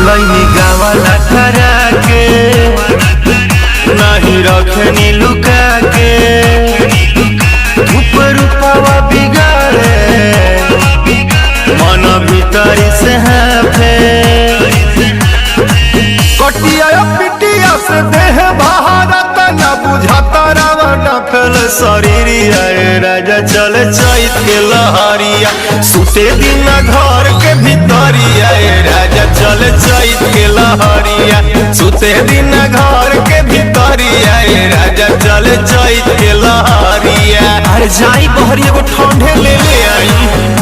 लैनी गावाला खरा के नहीं रखनी लुका के धूप रूपावा बिगाड़े मन भीतर से हाफे कटिया पिटिया से देह भारत न बुझाता रावण फैल शरीरिया राजा चले चैत के लहरिया सुते दिन घर के भीतरिया राजा चले चैत के लहरिया सुते दिन घर के भीतरिया राजा चले चैत के लहरिया। अरे जाई बहरी एगो ठंडे ले आई।